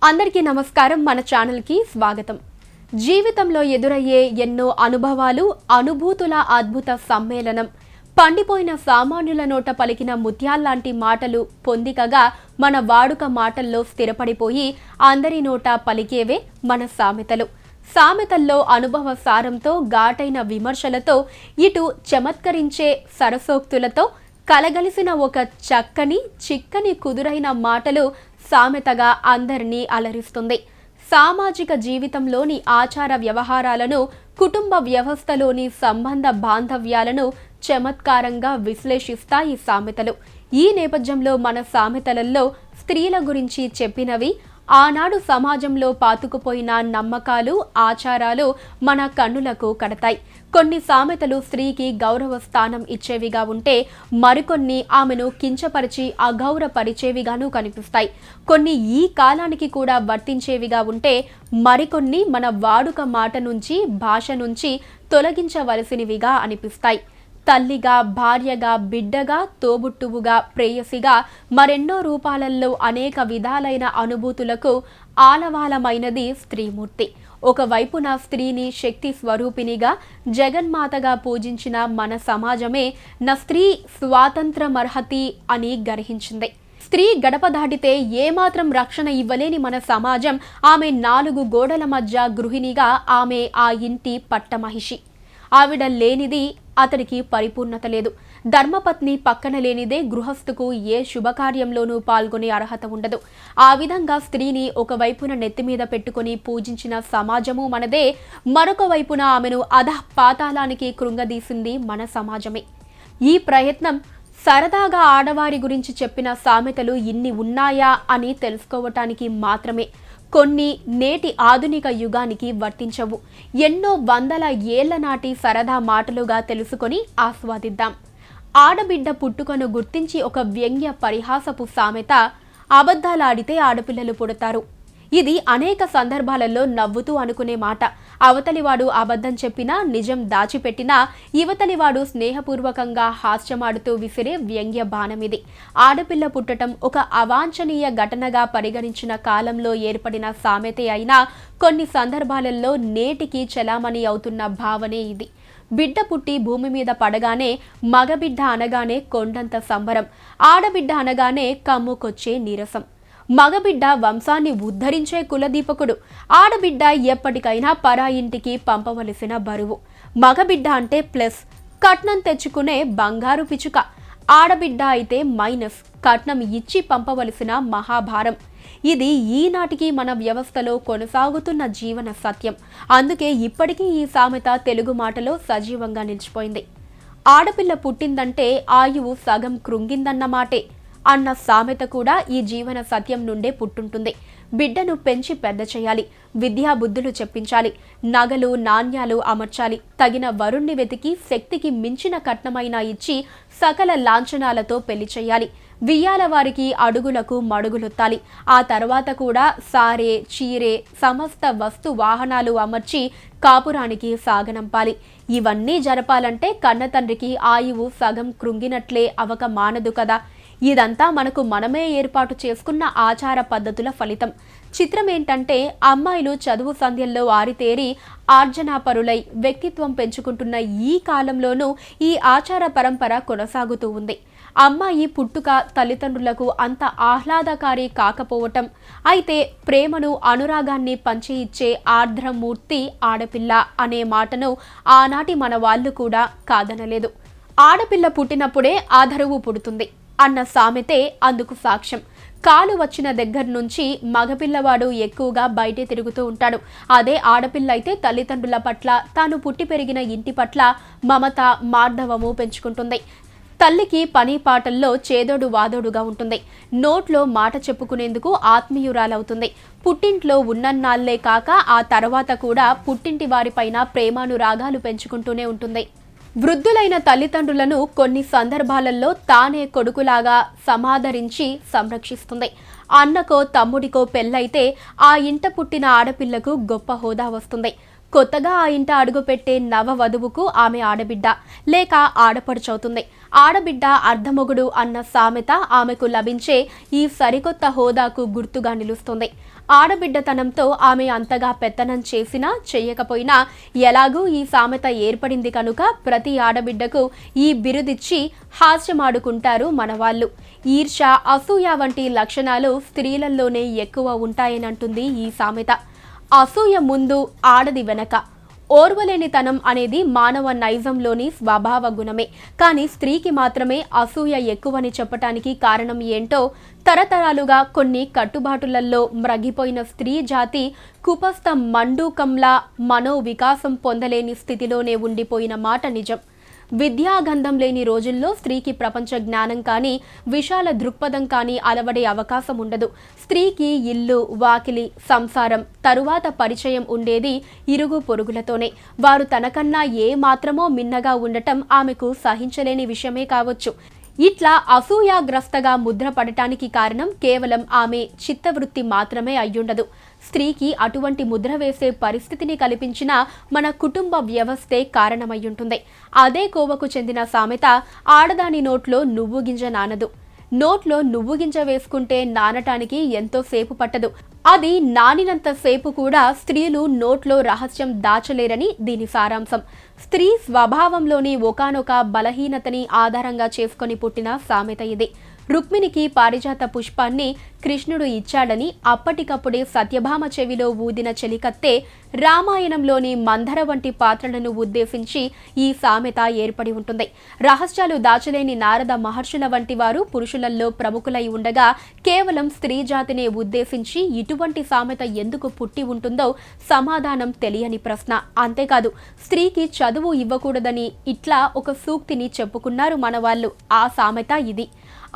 అందరికీ నమస్కారం. మన ఛానల్కి స్వాగతం. జీవితంలో ఎదురయ్యే ఎన్నో అనుభవాలు, అనుభూతుల అద్భుత సమ్మేళనం. పండిపోయిన సామాన్యుల నోట పలికిన ముత్యాల్లాంటి మాటలు పొందికగా మన వాడుక మాటల్లో స్థిరపడిపోయి అందరి నోట పలికేవే మన సామెతలు. సామెతల్లో అనుభవ సారంతో, ఘాటైన విమర్శలతో, ఇటు చమత్కరించే సరసోక్తులతో కలగలిసిన ఒక చిక్కని కుదురైన మాటలు సామెతగా అందరినీ అలరిస్తుంది. సామాజిక జీవితంలోని ఆచార వ్యవహారాలను, కుటుంబ వ్యవస్థలోని సంబంధ బాంధవ్యాలను చమత్కారంగా విశ్లేషిస్తాయి సామెతలు. ఈ నేపథ్యంలో మన సామెతలలో స్త్రీల గురించి చెప్పినవి, ఆనాడు సమాజంలో పాతుకుపోయిన నమ్మకాలు, ఆచారాలు మన కన్నులకు కడతాయి. కొన్ని సామెతలు స్త్రీకి గౌరవ స్థానం ఇచ్చేవిగా ఉంటే, మరికొన్ని ఆమెను కించపరిచి అగౌరవపరిచేవిగాను కనిపిస్తాయి. కొన్ని ఈ కాలానికి కూడా వర్తించేవిగా ఉంటే, మరికొన్ని మన వాడుక మాట నుంచి, భాష నుంచి తొలగించవలసినవిగా అనిపిస్తాయి. తల్లిగా, భార్యగా, బిడ్డగా, తోబుట్టువుగా, ప్రేయసిగా, మరెన్నో రూపాలలో అనేక విధాలైన అనుభూతులకు ఆలవాలమైనది స్త్రీమూర్తి. ఒకవైపున స్త్రీని శక్తి స్వరూపినిగా, జగన్మాతగా పూజించిన మన సమాజమే నా స్త్రీ స్వాతంత్రమర్హతి అని గ్రహించింది. స్త్రీ గడప దాటితే ఏమాత్రం రక్షణ ఇవ్వలేని మన సమాజం ఆమె నాలుగు గోడల మధ్య గృహిణిగా, ఆమె ఆ ఇంటి పట్టమహిషి. ఆవిడ లేనిది అతడికి పరిపూర్ణత లేదు. ధర్మపత్ని పక్కన లేనిదే గృహస్థుకు ఏ శుభకార్యంలోనూ పాల్గొనే అర్హత ఉండదు. ఆ విధంగా స్త్రీని ఒకవైపున నెత్తిమీద పెట్టుకుని పూజించిన సమాజము మనదే, మరొక వైపున ఆమెను అధఃపాతాళానికి కృంగదీసింది మన సమాజమే. ఈ ప్రయత్నం సరదాగా ఆడవారి గురించి చెప్పిన సామెతలు ఇన్ని ఉన్నాయా అని తెలుసుకోవటానికి మాత్రమే. కొన్ని నేటి ఆధునిక యుగానికి వర్తించవు. ఎన్నో వందల ఏళ్ల నాటి సరదా మాటలుగా తెలుసుకొని ఆస్వాదిద్దాం. ఆడబిడ్డ పుట్టుకను గుర్తించి ఒక వ్యంగ్య పరిహాసపు సామెత, అబద్ధాలాడితే ఆడపిల్లలు పుడతారు. ఇది అనేక సందర్భాలలో నవ్వుతూ అనుకునే మాట. అవతలివాడు అబద్ధం చెప్పినా, నిజం దాచిపెట్టినా, యువతలివాడు స్నేహపూర్వకంగా హాస్యమాడుతూ విసిరే వ్యంగ్య బాణమిది. ఆడపిల్ల పుట్టడం ఒక అవాంఛనీయ ఘటనగా పరిగణించిన కాలంలో ఏర్పడిన సామెతే అయినా, కొన్ని సందర్భాలలో నేటికి చలామణి అవుతున్న భావనే ఇది. బిడ్డ పుట్టి భూమి మీద పడగానే మగబిడ్డ అనగానే కొండంత సంబరం, ఆడబిడ్డ అనగానే కమ్ముకొచ్చే నీరసం. మగబిడ్డ వంశాన్ని ఉద్ధరించే కులదీపకుడు, ఆడబిడ్డ ఎప్పటికైనా పరాయింటికి పంపవలసిన బరువు. మగబిడ్డ అంటే ప్లస్, కట్నం తెచ్చుకునే బంగారు పిచుక. ఆడబిడ్డ అయితే మైనస్, కట్నం ఇచ్చి పంపవలసిన మహాభారం. ఇది ఈనాటికి మన వ్యవస్థలో కొనసాగుతున్న జీవన సత్యం. అందుకే ఇప్పటికీ ఈ సామెత తెలుగు మాటలో సజీవంగా నిలిచిపోయింది. ఆడపిల్ల పుట్టిందంటే ఆయువు సగం కృంగిందన్నమాటే అన్న సామెత కూడా ఈ జీవన సత్యం నుండే పుట్టుంటుంది. బిడ్డను పెంచి పెద్ద చేయాలి, విద్యా బుద్ధులు చెప్పించాలి, నగలు నాణ్యాలు అమర్చాలి, తగిన వరుణ్ణి వెతికి శక్తికి మించిన కట్నమైనా ఇచ్చి సకల లాంఛనాలతో పెళ్లి చేయాలి. వియ్యాల వారికి అడుగులకు మడుగులొత్తాలి. ఆ తర్వాత కూడా సారే, చీరే, సమస్త వస్తు వాహనాలు అమర్చి కాపురానికి సాగనంపాలి. ఇవన్నీ జరపాలంటే కన్నతండ్రికి ఆయువు సగం కృంగినట్లే అవక మానదు కదా. ఇదంతా మనకు మనమే ఏర్పాటు చేసుకున్న ఆచార పద్ధతుల ఫలితం. చిత్రం ఏంటంటే, అమ్మాయిలు చదువు సంధ్యల్లో ఆరితేరి ఆర్జనాపరులై వ్యక్తిత్వం పెంచుకుంటున్న ఈ కాలంలోనూ ఈ ఆచార పరంపర కొనసాగుతూ ఉంది. అమ్మాయి పుట్టుక తల్లిదండ్రులకు అంత ఆహ్లాదకారి కాకపోవటం, అయితే ప్రేమను, అనురాగాన్ని పంచి ఇచ్చే ఆర్ద్రమూర్తి ఆడపిల్ల అనే మాటను ఆనాటి మన వాళ్ళు కూడా కాదనలేదు. ఆడపిల్ల పుట్టినప్పుడే ఆధరువు పుడుతుంది అన్న సామెతే అందుకు సాక్ష్యం. కాలు వచ్చిన దగ్గర నుంచి మగపిల్లవాడు ఎక్కువగా బయటే తిరుగుతూ ఉంటాడు. అదే ఆడపిల్ల అయితే తల్లిదండ్రుల పట్ల, తాను పుట్టి పెరిగిన ఇంటి పట్ల మమత, మార్ధవము పెంచుకుంటుంది. తల్లికి పని పాటల్లో చేదోడు వాదోడుగా ఉంటుంది. నోట్లో మాట చెప్పుకునేందుకు ఆత్మీయురాలవుతుంది. పుట్టింట్లో ఉన్నన్నాళ్లే కాక ఆ తర్వాత కూడా పుట్టింటి వారిపైన ప్రేమానురాగాలు పెంచుకుంటూనే ఉంటుంది. వృద్ధులైన తల్లిదండ్రులను కొన్ని సందర్భాలలో తానే కొడుకులాగా సమాదరించి సంరక్షిస్తుంది. అన్నకో తమ్ముడికో పెళ్ళైతే ఆ ఇంట పుట్టిన ఆడపిల్లకు గొప్ప హోదా వస్తుంది. కొత్తగా ఆ ఇంట అడుగుపెట్టే నవ వధువుకు ఆమె ఆడబిడ్డ లేక ఆడపడుచవుతుంది. ఆడబిడ్డ అర్ధమొగుడు అన్న సామెత ఆమెకు లభించే ఈ సరికొత్త హోదాకు గుర్తుగా నిలుస్తుంది. ఆడబిడ్డతనంతో ఆమె అంతగా పెత్తనం చేసినా చెయ్యకపోయినా ఎలాగూ ఈ సామెత ఏర్పడింది కనుక ప్రతి ఆడబిడ్డకు ఈ బిరుదిచ్చి హాస్యమాడుకుంటారు మనవాళ్ళు. ఈర్ష్య, అసూయ వంటి లక్షణాలు స్త్రీలలోనే ఎక్కువ ఉంటాయనంటుంది ఈ సామెత. అసూయ ముందు, ఆడది వెనక. ఓర్వలేనితనం అనేది మానవ నైజంలోని స్వభావ గుణమే. కానీ స్త్రీకి మాత్రమే అసూయ ఎక్కువని చెప్పటానికి కారణం ఏంటో, తరతరాలుగా కొన్ని కట్టుబాటులలో మ్రగిపోయిన స్త్రీ జాతి కుపస్థ మండూకంలా మనోవికాసం పొందలేని స్థితిలోనే ఉండిపోయిన మాట నిజం. విద్యాగంధం లేని రోజుల్లో స్త్రీకి ప్రపంచ జ్ఞానం కానీ, విశాల దృక్పథం కానీ అలవడే అవకాశం ఉండదు. స్త్రీకి ఇల్లు, వాకిలి, సంసారం, తరువాత పరిచయం ఉండేది ఇరుగు పొరుగులతోనే. వారు తనకన్నా ఏ మాత్రమో మిన్నగా ఉండటం ఆమెకు సహించలేని విషయమే కావచ్చు. ఇట్లా అసూయాగ్రస్తగా ముద్ర పడటానికి కారణం కేవలం ఆమె చిత్తవృత్తి మాత్రమే అయ్యుండదు. స్త్రీకి అటువంటి ముద్ర వేసే పరిస్థితిని కల్పించిన మన కుటుంబ వ్యవస్థే కారణమయ్యుంటుంది. అదే కోవకు చెందిన సామెత ఆడదాని నోట్లో నువ్వు గింజ నానదు. నోట్లో నువ్వు గింజ వేసుకుంటే నానటానికి ఎంతో సేపు పట్టదు. అది నానినంత సేపు కూడా స్త్రీలు నోట్లో రహస్యం దాచలేరని దీని సారాంశం. స్త్రీ స్వభావంలోని ఒకానొక బలహీనతని ఆధారంగా చేసుకొని పుట్టిన సామెత ఇది. రుక్మిణికి పారిజాత పుష్పాన్ని కృష్ణుడు ఇచ్చాడని అప్పటికప్పుడే సత్యభామ చెవిలో ఊదిన చెలికత్తే రామాయణంలోని మందర వంటి పాత్రలను ఉద్దేశించి ఈ సామెత ఏర్పడి ఉంటుంది. రహస్యాలు దాచలేని నారద మహర్షుల వంటి వారు పురుషులలో ప్రముఖులై ఉండగా కేవలం స్త్రీ జాతినే ఉద్దేశించి ఇటువంటి సామెత ఎందుకు పుట్టి ఉంటుందో సమాధానం తెలియని ప్రశ్న. అంతేకాదు, స్త్రీకి చదువు ఇవ్వకూడదని ఇట్లా ఒక సూక్తిని చెప్పుకున్నారు మనవాళ్ళు. ఆ సామెత ఇది: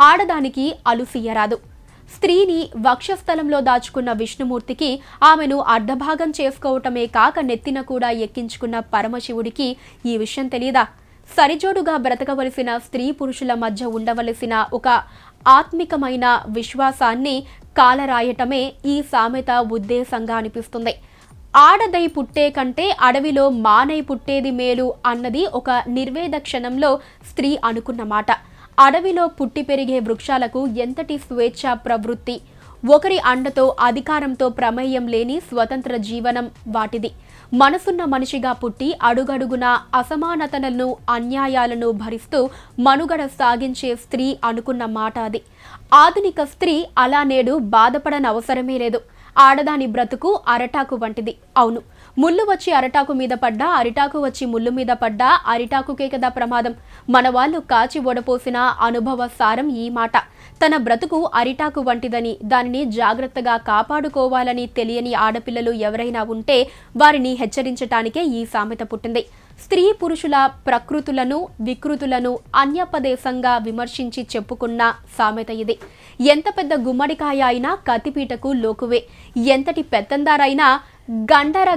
ఆడదానికి అలుసియ్యరాదు. స్త్రీని వక్షస్థలంలో దాచుకున్న విష్ణుమూర్తికి ఆమెను అర్ధభాగం చేసుకోవటమే కాక నెత్తిన కూడా ఎక్కించుకున్న పరమశివుడికి ఈ విషయం తెలియదా? సరిజోడుగా బ్రతకవలసిన స్త్రీ పురుషుల మధ్య ఉండవలసిన ఒక ఆత్మికమైన విశ్వాసాన్ని కాలరాయటమే ఈ సామెత ఉద్దేశంగా అనిపిస్తుంది. ఆడదై పుట్టే కంటే అడవిలో మానై పుట్టేది మేలు అన్నది ఒక నిర్వేద క్షణంలో స్త్రీ అనుకున్న మాట. అడవిలో పుట్టి పెరిగే వృక్షాలకు ఎంతటి స్వేచ్ఛ ప్రవృత్తి! ఒకరి అండతో, అధికారంతో ప్రమేయం లేని స్వతంత్ర జీవనం వాటిది. మనసున్న మనిషిగా పుట్టి అడుగడుగున అసమానతలను, అన్యాయాలను భరిస్తూ మనుగడ సాగించే స్త్రీ అనుకున్న మాట అది. ఆధునిక స్త్రీ అలా నేడు బాధపడనవసరమే లేదు. ఆడదాని బ్రతుకు అరటాకు వంటిది. అవును, ముళ్ళు వచ్చి అరటాకు మీద పడ్డా, అరిటాకు వచ్చి ముళ్ళు మీద పడ్డా అరిటాకుకే కదా ప్రమాదం. మన వాళ్ళు కాచి ఒడపోసిన అనుభవ సారం ఈ మాట. తన బ్రతుకు అరిటాకు వంటిదని, దానిని జాగ్రత్తగా కాపాడుకోవాలని తెలియని ఆడపిల్లలు ఎవరైనా ఉంటే వారిని హెచ్చరించటానికే ఈ సామెత పుట్టింది. స్త్రీ పురుషుల ప్రకృతులను, వికృతులను అన్యపదేశంగా విమర్శించి చెప్పుకున్న సామెత ఇది. ఎంత పెద్ద గుమ్మడికాయ అయినా కత్తిపీటకు లోకువే. ఎంతటి పెత్తందారైనా,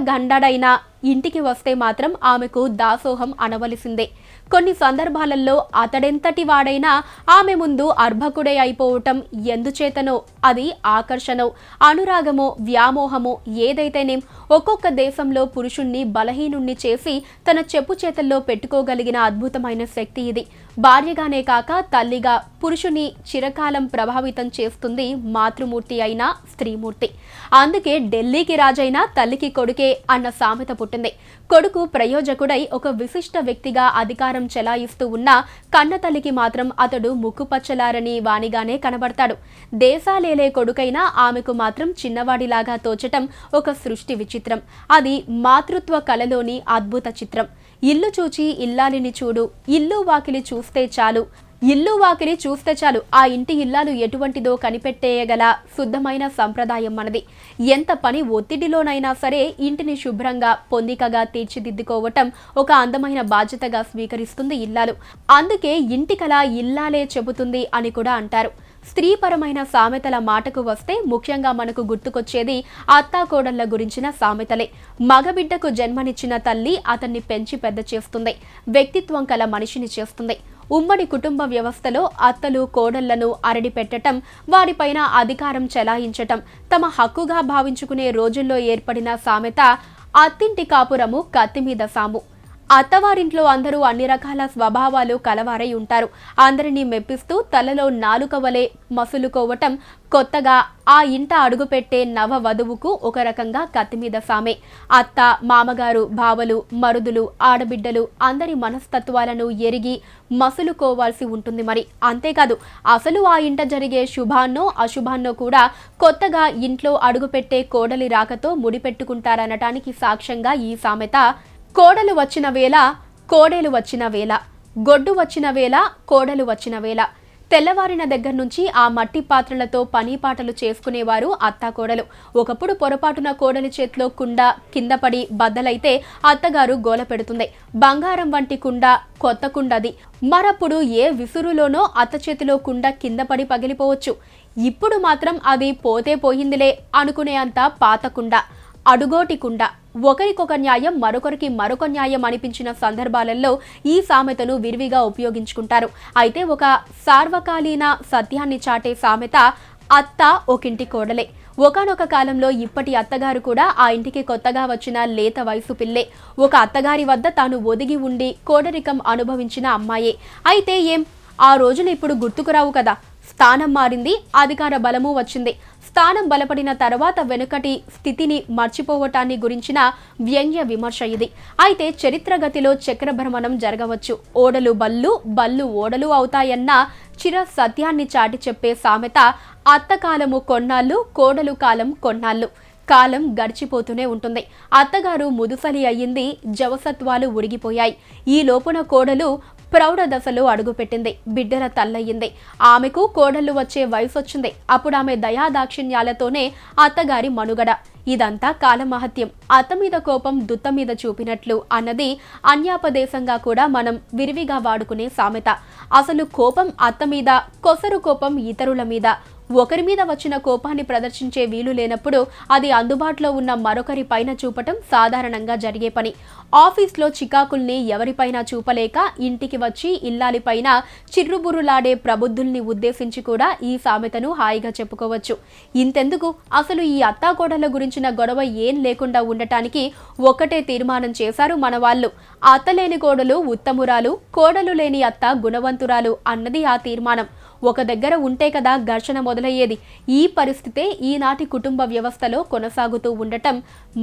గండడైనా ఇంటికి వస్తే మాత్రం ఆమెకు దాసోహం అనవలసిందే. కొన్ని సందర్భాలలో అతడెంతటి వాడైనా ఆమె ముందు అర్భకుడే అయిపోవటం ఎందుచేతనో, అది ఆకర్షణో, అనురాగమో, వ్యామోహమో ఏదైతేనేం ఒక్కొక్క దేశంలో పురుషుణ్ణి బలహీనుణ్ణి చేసి తన చెప్పు చేతల్లో పెట్టుకోగలిగిన అద్భుతమైన శక్తి ఇది. భార్యగానే కాక తల్లిగా పురుషుని చిరకాలం ప్రభావితం చేస్తుంది మాతృమూర్తి అయిన స్త్రీమూర్తి. అందుకే ఢిల్లీకి రాజైనా తల్లికి కొడుకే అన్న సామెత పుట్టింది. కొడుకు ప్రయోజకుడై ఒక విశిష్ట వ్యక్తిగా అధికారం చెలాయిస్తూ ఉన్న కన్న తల్లికి మాత్రం అతడు ముక్కుపచ్చలారని వానిగానే కనబడతాడు. దేశాలేలే కొడుకైనా ఆమెకు మాత్రం చిన్నవాడిలాగా తోచటం ఒక సృష్టి విచిత్రం. అది మాతృత్వ కళలోని అద్భుత చిత్రం. ఇల్లు చూచి ఇల్లాలిని చూడు, ఇల్లు వాకిలి చూస్తే చాలు, ఇల్లు వాకిలి చూస్తే చాలు ఆ ఇంటి ఇల్లాలు ఎటువంటిదో కనిపెట్టేయగల శుద్ధమైన సంప్రదాయం మనది. ఎంత పని ఒత్తిడిలోనైనా సరే ఇంటిని శుభ్రంగా, పొందికగా తీర్చిదిద్దుకోవటం ఒక అందమైన బాధ్యతగా స్వీకరిస్తుంది ఇల్లాలు. అందుకే ఇంటికల ఇల్లాలే చెబుతుంది అని కూడా అంటారు. స్త్రీపరమైన సామెతల మాటకు వస్తే ముఖ్యంగా మనకు గుర్తుకొచ్చేది అత్తాకోడళ్ల గురించిన సామెతలే. మగబిడ్డకు జన్మనిచ్చిన తల్లి అతన్ని పెంచి పెద్ద చేస్తుంది, వ్యక్తిత్వం కల మనిషిని చేస్తుంది. ఉమ్మడి కుటుంబ వ్యవస్థలో అత్తలు కోడళ్లను అరడి పెట్టటం, వారిపైన అధికారం చెలాయించటం తమ హక్కుగా భావించుకునే రోజుల్లో ఏర్పడిన సామెత అత్తింటి కాపురము కత్తిమీద సాము. అత్తవారింట్లో అందరూ అన్ని రకాల స్వభావాలు కలవారై ఉంటారు. అందరినీ మెప్పిస్తూ తలలో నాలుక వలె మసులుకోవటం కొత్తగా ఆ ఇంట అడుగుపెట్టే నవ వధువుకు ఒక రకంగా కత్తిమీద సామే. అత్త, మామగారు, బావలు, మరుదులు, ఆడబిడ్డలు అందరి మనస్తత్వాలను ఎరిగి మసులుకోవాల్సి ఉంటుంది. మరి అంతేకాదు, అసలు ఆ ఇంట జరిగే శుభాన్నో అశుభాన్నో కూడా కొత్తగా ఇంట్లో అడుగుపెట్టే కోడలి రాకతో ముడిపెట్టుకుంటారనటానికి సాక్ష్యంగా ఈ సామెత. కోడలు వచ్చిన వేళ కోడేలు వచ్చిన వేళ, గొడ్డు వచ్చిన వేళ కోడలు వచ్చిన వేళ. తెల్లవారిన దగ్గర నుంచి ఆ మట్టి పాత్రలతో పని పాటలు చేసుకునేవారు అత్తాకోడలు. ఒకప్పుడు పొరపాటున కోడలి చేతిలో కుండ కింద పడి బద్దలైతే అత్తగారు గోల పెడుతుంది. బంగారం వంటి కుండ, కొత్త కుండది. మరప్పుడు ఏ విసురులోనో అత్త చేతిలో కుండ కింద పడి పగిలిపోవచ్చు. ఇప్పుడు మాత్రం అది పోతే పోయిందిలే అనుకునే అంత పాత కుండ, అడుగోటి కుండ. ఒకరికొక న్యాయం మరొకరికి మరొక న్యాయం అనిపించిన సందర్భాలలో ఈ సామెతను విరివిగా ఉపయోగించుకుంటారు. అయితే ఒక సార్వకాలీన సత్యాన్ని చాటే సామెత అత్త ఒకింటి కోడలే. ఒకానొక కాలంలో ఇప్పటి అత్తగారు కూడా ఆ ఇంటికి కొత్తగా వచ్చిన లేత వయసు పిల్లే. ఒక అత్తగారి వద్ద తాను ఒదిగి ఉండి కోడరికం అనుభవించిన అమ్మాయే. అయితే ఆ రోజులు ఇప్పుడు గుర్తుకురావు కదా. స్థానం మారింది, అధికార బలము వచ్చింది. స్థానం బలపడిన తర్వాత వెనుకటి స్థితిని మర్చిపోవటాన్ని గురించిన వ్యంగ్య విమర్శ ఇది. అయితే చరిత్రగతిలో చక్రభ్రమణం జరగవచ్చు. ఓడలు బళ్ళు, బళ్ళు ఓడలు అవుతాయన్న చిర సత్యాన్ని చాటి చెప్పే సామెత అత్తకాలము కొన్నాళ్ళు, కోడలు కాలం కొన్నాళ్ళు. కాలం గడిచిపోతూనే ఉంటుంది. అత్తగారు ముదుసలి అయ్యింది, జవసత్వాలు ఉడిగిపోయాయి. ఈ లోపున కోడలు ప్రౌఢ దశలో అడుగుపెట్టింది, బిడ్డల తల్లయ్యింది. ఆమెకు కోడళ్ళు వచ్చే వయసొచ్చింది. అప్పుడు ఆమె దయాదాక్షిణ్యాలతోనే అత్తగారి మనుగడ. ఇదంతా కాలమహత్యం. అత్త మీద కోపం దుత్త మీద చూపినట్లు అన్నది అన్యాపదేశంగా కూడా మనం విరివిగా వాడుకునే సామెత. అసలు కోపం అత్త మీద, కొసరు కోపం ఇతరుల మీద. ఒకరి మీద వచ్చిన కోపాన్ని ప్రదర్శించే వీలు లేనప్పుడు అది అందుబాటులో ఉన్న మరొకరి పైన చూపటం సాధారణంగా జరిగే పని. ఆఫీస్లో చికాకుల్ని ఎవరిపైనా చూపలేక ఇంటికి వచ్చి ఇల్లాలిపైన చిర్రుబుర్రులాడే ప్రబుద్ధుల్ని ఉద్దేశించి కూడా ఈ సామెతను హాయిగా చెప్పుకోవచ్చు. ఇంతెందుకు, అసలు ఈ అత్తాకోడల గురించిన గొడవ ఏం లేకుండా ఉండటానికి ఒక్కటే తీర్మానం చేశారు మన వాళ్ళు. అత్త లేని కోడలు ఉత్తమురాలు, కోడలు లేని అత్త గుణవంతురాలు అన్నది ఆ తీర్మానం. ఒక దగ్గర ఉంటే కదా ఘర్షణ మొదలయ్యేది. ఈ పరిస్థితే ఈనాటి కుటుంబ వ్యవస్థలో కొనసాగుతూ ఉండటం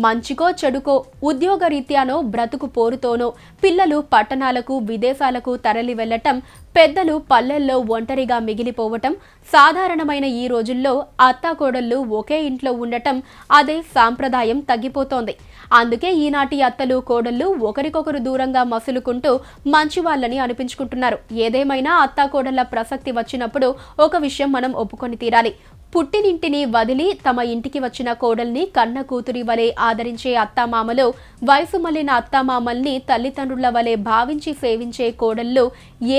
మంచికో చెడుకో, ఉద్యోగరీత్యానో బ్రతుకు పోరుతోనో పిల్లలు పట్టణాలకు విదేశాలకు తరలి వెళ్లటం, పెద్దలు పల్లెల్లో ఒంటరిగా మిగిలిపోవటం సాధారణమైన ఈ రోజుల్లో అత్తాకోడళ్ళు ఒకే ఇంట్లో ఉండటం, అదే సాంప్రదాయం తగ్గిపోతోంది. అందుకే ఈనాటి అత్తలు కోడళ్ళు ఒకరికొకరు దూరంగా మసులుకుంటూ మంచి వాళ్ళని అనిపించుకుంటున్నారు. ఏదేమైనా అత్తాకోడళ్ల ప్రసక్తి వచ్చినప్పుడు ఒక విషయం మనం ఒప్పుకొని తీరాలి. పుట్టినింటిని వదిలి తమ ఇంటికి వచ్చిన కోడల్ని కన్న కూతురి వలె ఆదరించే అత్తామామలు, వయసు మళ్లిన అత్తామామల్ని తల్లిదండ్రుల వలె భావించి సేవించే కోడళ్ళు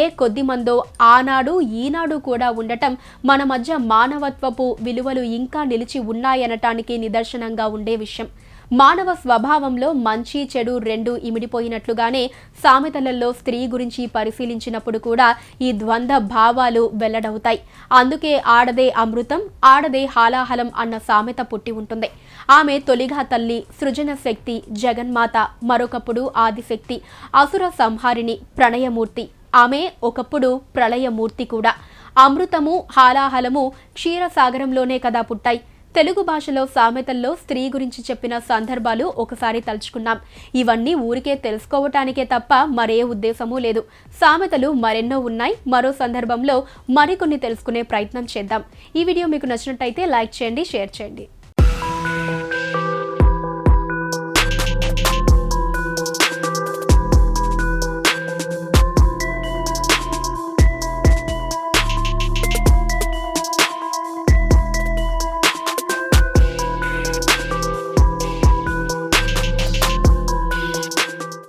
ఏ కొద్దిమందో ఆనాడు ఈనాడు కూడా ఉండటం మన మధ్య మానవత్వపు విలువలు ఇంకా నిలిచి ఉన్నాయనటానికి నిదర్శనంగా ఉండే విషయం. మానవ స్వభావంలో మంచి చెడు రెండు ఇమిడిపోయినట్లుగానే సామెతలలో స్త్రీ గురించి పరిశీలించినప్పుడు కూడా ఈ ద్వంద్వ భావాలు వెల్లడవుతాయి. అందుకే ఆడదే అమృతం, ఆడదే హాలాహలం అన్న సామెత పుట్టి ఉంటుంది. ఆమె తొలిగా తల్లి, సృజన శక్తి, జగన్మాత, మరొకప్పుడు ఆదిశక్తి, అసుర సంహారిణి, ప్రణయమూర్తి. ఆమె ఒకప్పుడు ప్రళయమూర్తి కూడా. అమృతము, హాలాహలము క్షీరసాగరంలోనే కదా పుట్టాయి. తెలుగు భాషలో సామెతల్లో స్త్రీ గురించి చెప్పిన సందర్భాలు ఒకసారి తలుచుకున్నాం. ఇవన్నీ ఊరికే తెలుసుకోవటానికే తప్ప మరే ఉద్దేశమూ లేదు. సామెతలు మరెన్నో ఉన్నాయి. మరో సందర్భంలో మరికొన్ని తెలుసుకునే ప్రయత్నం చేద్దాం. ఈ వీడియో మీకు నచ్చినట్టయితే లైక్ చేయండి, షేర్ చేయండి.